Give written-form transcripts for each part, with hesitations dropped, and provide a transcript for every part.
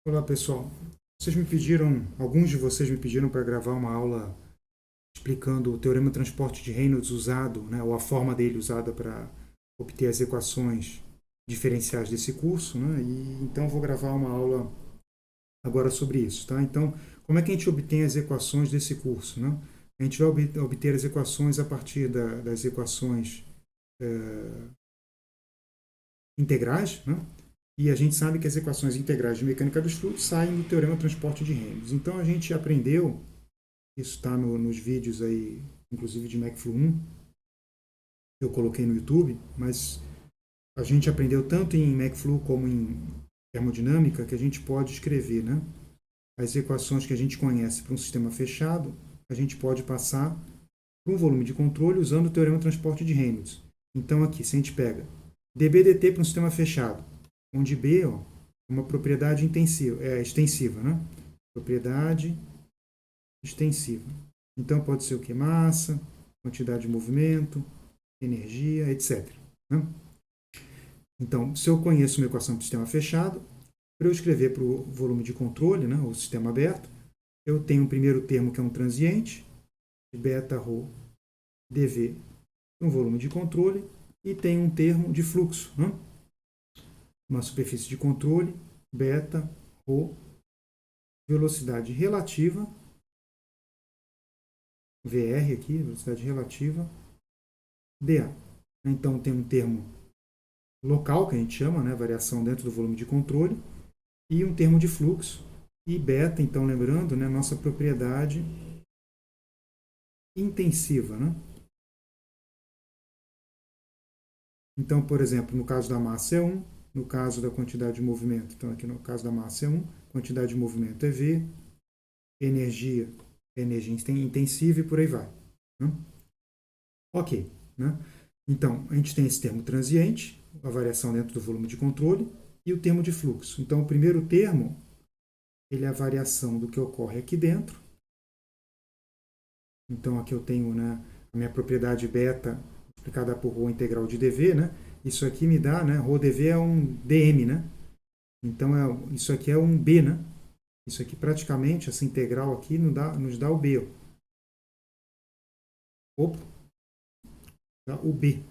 Olá, pessoal. Alguns de vocês me pediram para gravar uma aula explicando o teorema de transporte de Reynolds usado, né, ou a forma dele usada para obter as equações diferenciais desse curso, né? E então eu vou gravar uma aula agora sobre isso, tá? Então, como é que a gente obtém as equações desse curso, né? A gente vai obter as equações a partir das equações integrais, né? E a gente sabe que as equações integrais de mecânica dos fluidos saem do teorema de transporte de Reynolds. Então a gente aprendeu, isso está nos vídeos aí, inclusive de MacFlu 1, que eu coloquei no YouTube, mas a gente aprendeu tanto em MacFlu como em termodinâmica que a gente pode escrever, né? As equações que a gente conhece para um sistema fechado, a gente pode passar para um volume de controle usando o teorema de transporte de Reynolds. Então aqui, se a gente pega dB/dt para um sistema fechado, onde B ó, é uma propriedade extensiva, né? Propriedade extensiva. Então pode ser o que? Massa, quantidade de movimento, energia, etc. Né? Então, se eu conheço uma equação para o sistema fechado, para eu escrever para o volume de controle, né, o sistema aberto, eu tenho um primeiro termo que é um transiente, beta ρ dV, um volume de controle, e tem um termo de fluxo, né? Uma superfície de controle, beta ρ, velocidade relativa, VR aqui, velocidade relativa, dA. Então tem um termo local, que a gente chama, né, variação dentro do volume de controle, e um termo de fluxo. E beta, então, lembrando, né, nossa propriedade intensiva. Né? Então, por exemplo, no caso da massa é 1, no caso da quantidade de movimento, então aqui no caso da massa é 1, quantidade de movimento é V, energia é energia intensiva e por aí vai. Né? Ok. Né? Então, a gente tem esse termo transiente, a variação dentro do volume de controle, e o termo de fluxo. Então, o primeiro termo ele é a variação do que ocorre aqui dentro. Então, aqui eu tenho, né, a minha propriedade beta multiplicada por ρ integral de dV. Né? Isso aqui me dá, né, ρ dV é um dm. Né? Então, isso aqui é um B. Né? Isso aqui, praticamente, essa integral aqui nos dá o B. Opa, dá o B.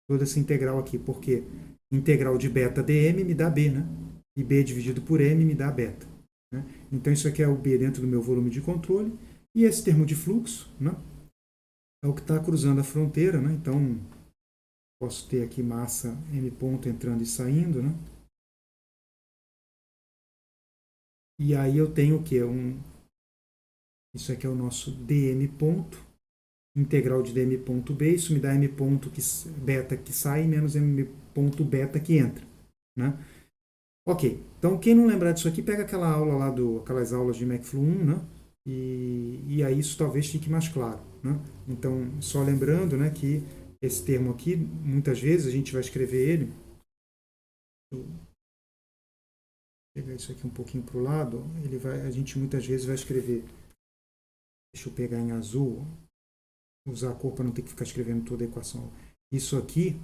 Toda essa integral aqui, porque integral de beta dm me dá B. Né? E B dividido por m me dá beta. Né? Então, isso aqui é o B dentro do meu volume de controle. E esse termo de fluxo, né, é o que está cruzando a fronteira. Né? Então, posso ter aqui massa m ponto entrando e saindo. Né? E aí eu tenho o quê? Isso aqui é o nosso dm ponto, integral de dm ponto b. Isso me dá m ponto beta que sai menos m ponto beta que entra. Né? Ok, então quem não lembrar disso aqui, pega aquela aula lá, aquelas aulas de MacFlu 1, né? E aí isso talvez fique mais claro. Né? Então, só lembrando, né, que esse termo aqui, muitas vezes a gente vai escrever ele. Vou pegar isso aqui um pouquinho para o lado. A gente muitas vezes vai escrever. Deixa eu pegar em azul, usar a cor para não ter que ficar escrevendo toda a equação. Isso aqui,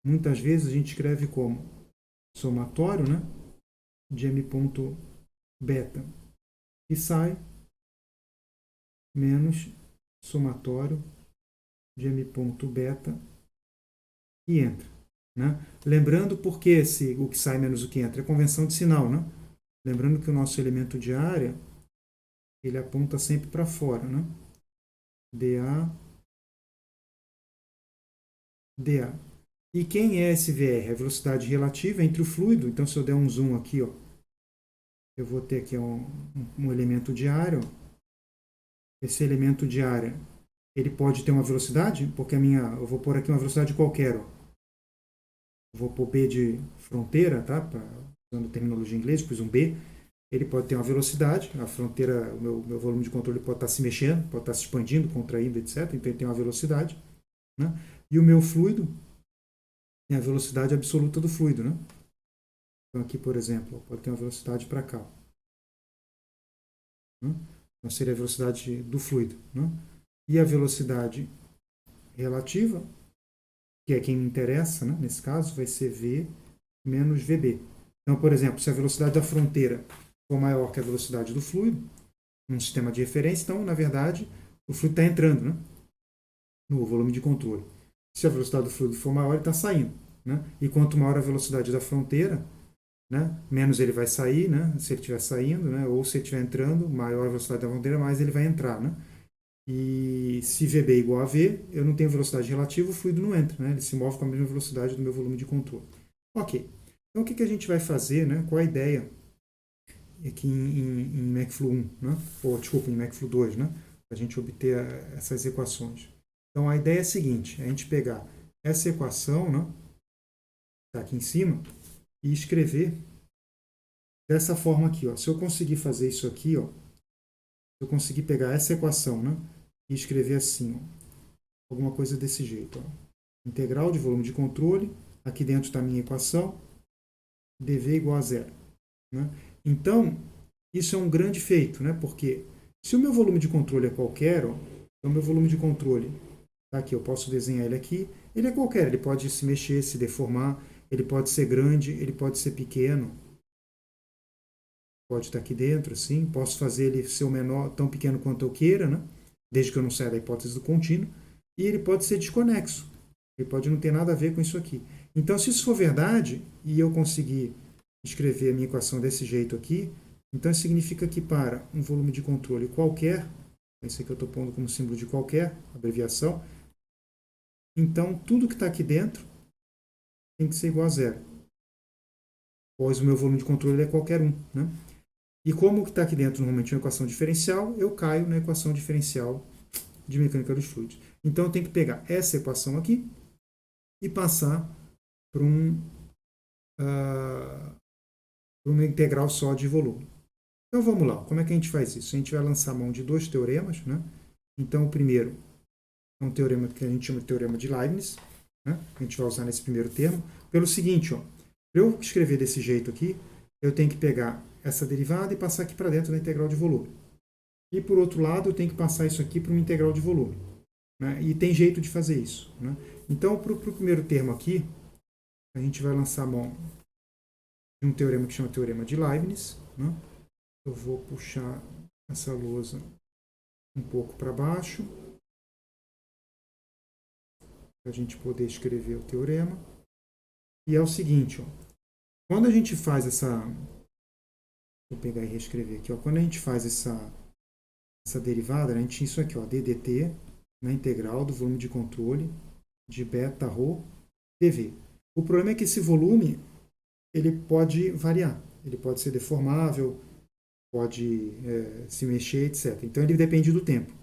muitas vezes a gente escreve como somatório, né, de m ponto beta e sai menos somatório de m ponto beta e entra. Né? Lembrando porque o que sai menos o que entra é convenção de sinal. Né? Lembrando que o nosso elemento de área ele aponta sempre para fora. Né? dA, dA. E quem é esse VR? A velocidade relativa entre o fluido. Então, se eu der um zoom aqui, ó, eu vou ter aqui um elemento de área. Ó. Esse elemento de área ele pode ter uma velocidade, porque eu vou pôr aqui uma velocidade qualquer. Ó. Vou pôr B de fronteira, tá? Usando terminologia em inglês, pus um B. Ele pode ter uma velocidade, a fronteira, o meu volume de controle pode estar se mexendo, pode estar se expandindo, contraindo, etc. Então ele tem uma velocidade. Né? E o meu fluido tem a velocidade absoluta do fluido. Né? Então aqui, por exemplo, pode ter uma velocidade para cá. Né? Então seria a velocidade do fluido. Né? E a velocidade relativa, que é quem me interessa, né? Nesse caso, vai ser V menos VB. Então, por exemplo, se a velocidade da fronteira for maior que a velocidade do fluido, num sistema de referência, então, na verdade, o fluido está entrando, né, no volume de controle. Se a velocidade do fluido for maior, ele está saindo. Né? E quanto maior a velocidade da fronteira, né, menos ele vai sair, né, se ele estiver saindo, né, ou se ele estiver entrando, maior a velocidade da fronteira, mais ele vai entrar. Né? E se VB é igual a V, eu não tenho velocidade relativa, o fluido não entra. Né? Ele se move com a mesma velocidade do meu volume de controle. Ok. Então, o que a gente vai fazer? Né? Qual a ideia aqui em MacFlu 1, né? Ou, desculpa, em MacFlu 2, né? Para a gente obter essas equações. Então, a ideia é a seguinte, a gente pegar essa equação, né, tá aqui em cima, e escrever dessa forma aqui. Ó. Se eu conseguir fazer isso aqui, ó, se eu conseguir pegar essa equação, né, e escrever assim, ó, alguma coisa desse jeito. Ó. Integral de volume de controle, aqui dentro está a minha equação, dv igual a zero. Né? Então, isso é um grande feito, né? Porque se o meu volume de controle é qualquer, ó, então o meu volume de controle, tá aqui, eu posso desenhar ele aqui, ele é qualquer, ele pode se mexer, se deformar, ele pode ser grande, ele pode ser pequeno, pode estar aqui dentro, assim, posso fazer ele ser o menor, tão pequeno quanto eu queira, né? Desde que eu não saia da hipótese do contínuo, e ele pode ser desconexo, ele pode não ter nada a ver com isso aqui. Então, se isso for verdade, e eu conseguir escrever a minha equação desse jeito aqui, então isso significa que para um volume de controle qualquer, esse aqui eu estou pondo como símbolo de qualquer, abreviação, então tudo que está aqui dentro tem que ser igual a zero. Pois o meu volume de controle é qualquer um. Né? E como que está aqui dentro normalmente uma equação diferencial, eu caio na equação diferencial de mecânica dos fluidos. Então eu tenho que pegar essa equação aqui e passar para uma integral só de volume. Então vamos lá, como é que a gente faz isso? A gente vai lançar mão de dois teoremas. Né? Então o primeiro é um teorema que a gente chama de teorema de Leibniz. Né? A gente vai usar nesse primeiro termo. Pelo seguinte, para eu escrever desse jeito aqui, eu tenho que pegar essa derivada e passar aqui para dentro da integral de volume. E por outro lado, eu tenho que passar isso aqui para uma integral de volume. Né? E tem jeito de fazer isso. Né? Então, para o primeiro termo aqui, a gente vai lançar a mão de um teorema que chama teorema de Leibniz. Né? Eu vou puxar essa lousa um pouco para baixo, para a gente poder escrever o teorema. E é o seguinte, quando a gente faz essa... Vou pegar e reescrever aqui. Quando a gente faz essa derivada, a gente tinha isso aqui, ddt na integral do volume de controle de beta ρ dv. O problema é que esse volume ele pode variar, ele pode ser deformável, pode se mexer, etc. Então ele depende do tempo.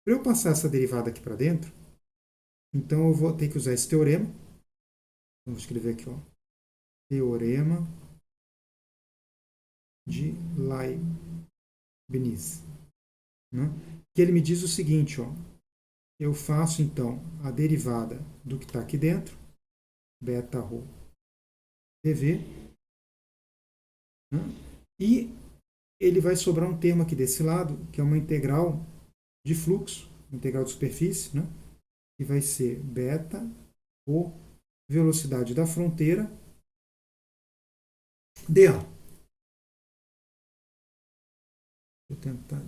Para eu passar essa derivada aqui para dentro, então eu vou ter que usar esse teorema. Vamos escrever aqui, teorema de Leibniz. Né? Que ele me diz o seguinte, eu faço então a derivada do que está aqui dentro, beta ρ dv, né? E ele vai sobrar um termo aqui desse lado, que é uma integral de fluxo, integral de superfície, né? Que vai ser beta ρ velocidade da fronteira dA. Vou tentar...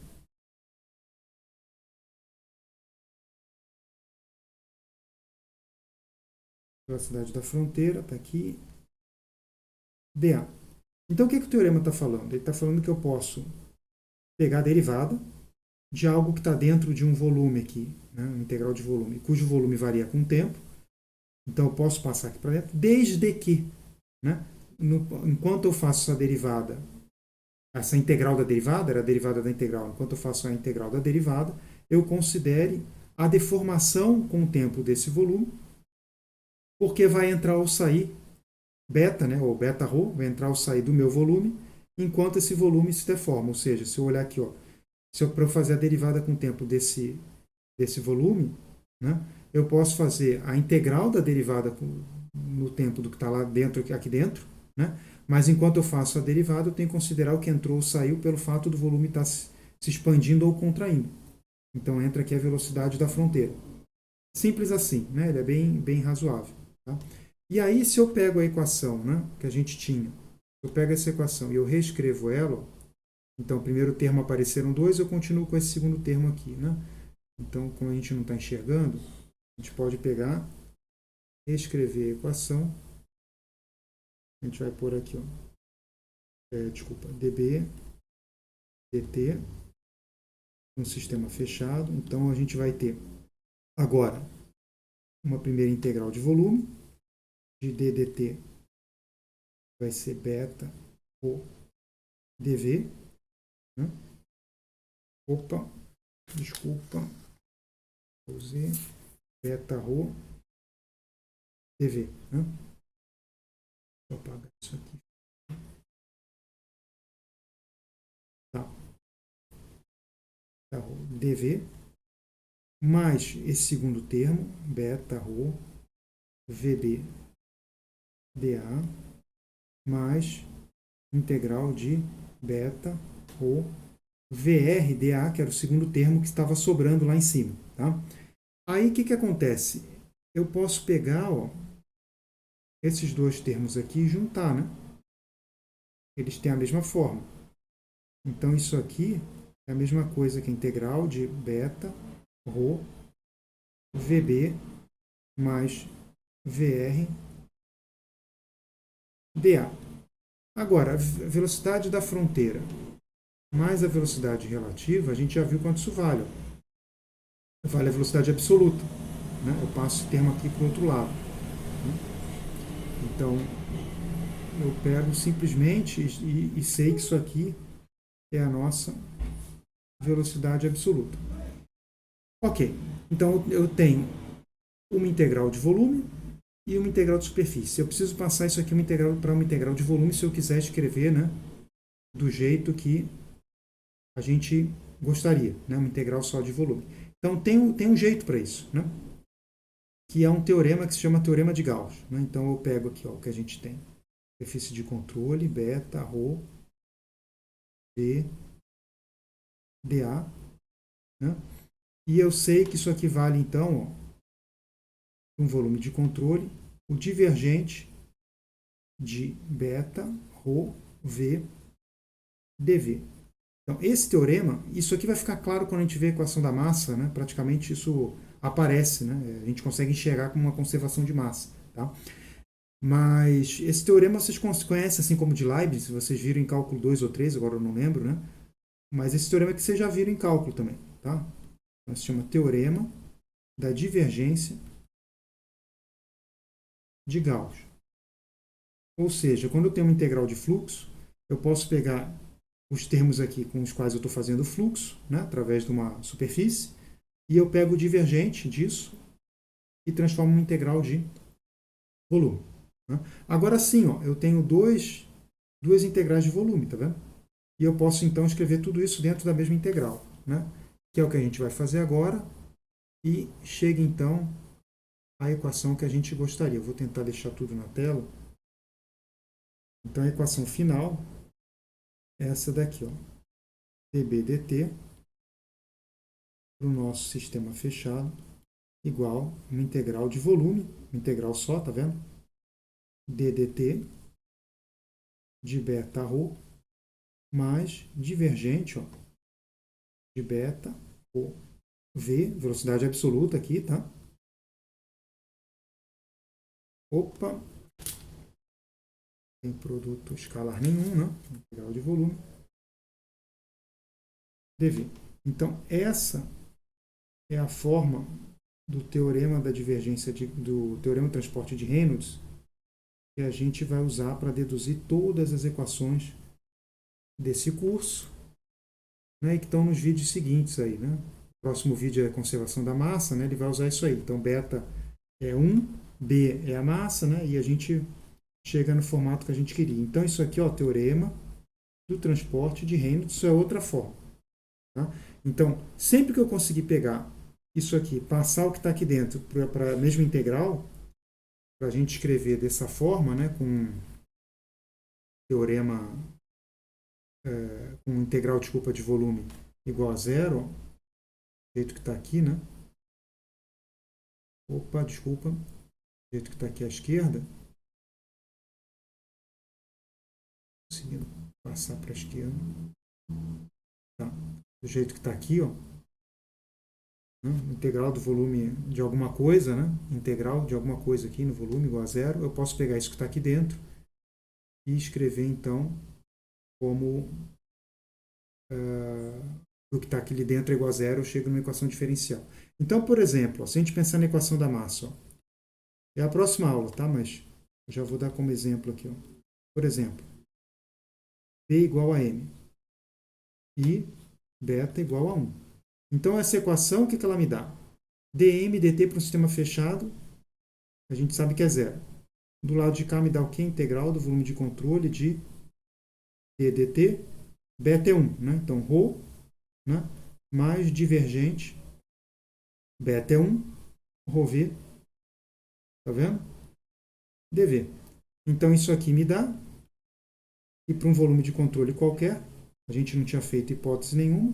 Velocidade da fronteira, está aqui, dA. Então, o que o teorema está falando? Ele está falando que eu posso pegar a derivada de algo que está dentro de um volume aqui, né, um integral de volume, cujo volume varia com o tempo. Então, eu posso passar aqui para dentro, desde que, né, enquanto eu faço essa derivada, essa integral da derivada, era a derivada da integral, enquanto eu faço a integral da derivada, eu considere a deformação com o tempo desse volume, porque vai entrar ou sair beta, né, ou beta ρ, vai entrar ou sair do meu volume, enquanto esse volume se deforma. Ou seja, se eu olhar aqui, para eu fazer a derivada com o tempo desse volume, né, eu posso fazer a integral da derivada no tempo do que está lá dentro, aqui dentro, né, mas enquanto eu faço a derivada, eu tenho que considerar o que entrou ou saiu pelo fato do volume estar se expandindo ou contraindo. Então entra aqui a velocidade da fronteira. Simples assim, né? Ele é bem razoável. Tá? E aí, se eu pego a equação, né, que a gente tinha Eu pego essa equação e eu reescrevo ela, ó. Então, o primeiro termo apareceram 2, eu continuo com esse segundo termo aqui, né? Então, como a gente não está enxergando, a gente pode pegar, reescrever a equação. A gente vai pôr aqui, ó, dB, dt, um sistema fechado. Então, a gente vai ter agora uma primeira integral de volume, de d dt vai ser beta ou dv, né? Opa, desculpa, usei beta rho dv, né? Vou apagar isso aqui. Tá. Tá, dv mais esse segundo termo, beta rho vb dA mais integral de beta rho VR dA, que era o segundo termo que estava sobrando lá em cima. Tá? Aí o que acontece? Eu posso pegar, ó, esses dois termos aqui e juntar, né? Eles têm a mesma forma. Então isso aqui é a mesma coisa que a integral de beta rho VB mais VR dA. Agora, a velocidade da fronteira mais a velocidade relativa, a gente já viu quanto isso vale. Vale a velocidade absoluta. Né? Eu passo esse termo aqui para o outro lado. Né? Então, eu pego simplesmente e sei que isso aqui é a nossa velocidade absoluta. Ok, então eu tenho uma integral de volume e uma integral de superfície. Eu preciso passar isso aqui para uma integral de volume se eu quiser escrever, né, do jeito que a gente gostaria, né, uma integral só de volume. Então tem um jeito para isso, né, que é um teorema que se chama teorema de Gauss. Né? Então eu pego aqui, ó, o que a gente tem. Superfície de controle, beta, rho, v, dA. Né? E eu sei que isso aqui vale, então, ó, um volume de controle, o divergente de beta, rho, v, dv. Então, esse teorema, isso aqui vai ficar claro quando a gente vê a equação da massa, né? Praticamente isso aparece, né? A gente consegue enxergar como uma conservação de massa. Tá? Mas esse teorema vocês conhecem assim como de Leibniz, vocês viram em cálculo 2 ou 3, agora eu não lembro, né? Mas esse teorema é que vocês já viram em cálculo também. Tá? Então, se chama teorema da divergência de Gauss. Ou seja, quando eu tenho uma integral de fluxo, eu posso pegar os termos aqui com os quais eu estou fazendo o fluxo, né, através de uma superfície, e eu pego o divergente disso e transformo em integral de volume. Né? Agora sim, ó, eu tenho duas integrais de volume, tá vendo? E eu posso então escrever tudo isso dentro da mesma integral, né? Que é o que a gente vai fazer agora, e chega então a equação que a gente gostaria. Eu vou tentar deixar tudo na tela. Então a equação final é essa daqui, ó. dB dt para o nosso sistema fechado igual uma integral de volume, uma integral só, tá vendo? ddt de beta rho mais divergente, ó, de beta rho v, velocidade absoluta aqui, tá? Opa, tem produto escalar nenhum, né? Integral de volume dv. Então, essa é a forma do teorema da divergência do teorema do transporte de Reynolds que a gente vai usar para deduzir todas as equações desse curso, né, e que estão nos vídeos seguintes aí, né? O próximo vídeo é a conservação da massa, né? Ele vai usar isso aí. Então, beta é 1, B é a massa, né? E a gente chega no formato que a gente queria. Então, isso aqui, ó, teorema do transporte de Reynolds, isso é outra forma. Tá? Então, sempre que eu conseguir pegar isso aqui, passar o que está aqui dentro para a mesma integral, para a gente escrever dessa forma, né, com teorema, com integral, desculpa, de volume igual a zero, do jeito que está aqui, né? Opa, desculpa, do jeito que está aqui à esquerda. conseguindo passar para a esquerda. Tá. Do jeito que está aqui, ó. Né? Integral do volume de alguma coisa, né? Integral de alguma coisa aqui no volume igual a zero. Eu posso pegar isso que está aqui dentro e escrever, então, como o que está aqui dentro é igual a zero, eu chego numa equação diferencial. Então, por exemplo, ó, se a gente pensar na equação da massa, ó, é a próxima aula, tá? Mas eu já vou dar como exemplo aqui. Ó. Por exemplo, P igual a M e beta igual a 1. Então, essa equação, o que ela me dá? dm dt para um sistema fechado, a gente sabe que é zero. Do lado de cá me dá o que? Integral do volume de controle de d dt. Beta é 1, né? Então, ρ, né? Mais divergente, beta é 1, ρv, tá vendo? dv. Então, isso aqui me dá, e para um volume de controle qualquer, a gente não tinha feito hipótese nenhuma,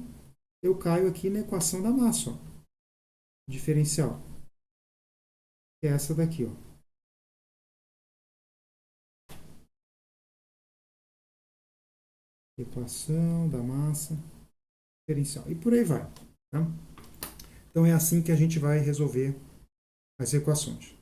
eu caio aqui na equação da massa, ó, diferencial, que é essa daqui, ó. Equação da massa, diferencial. E por aí vai. Tá? Então é assim que a gente vai resolver as equações.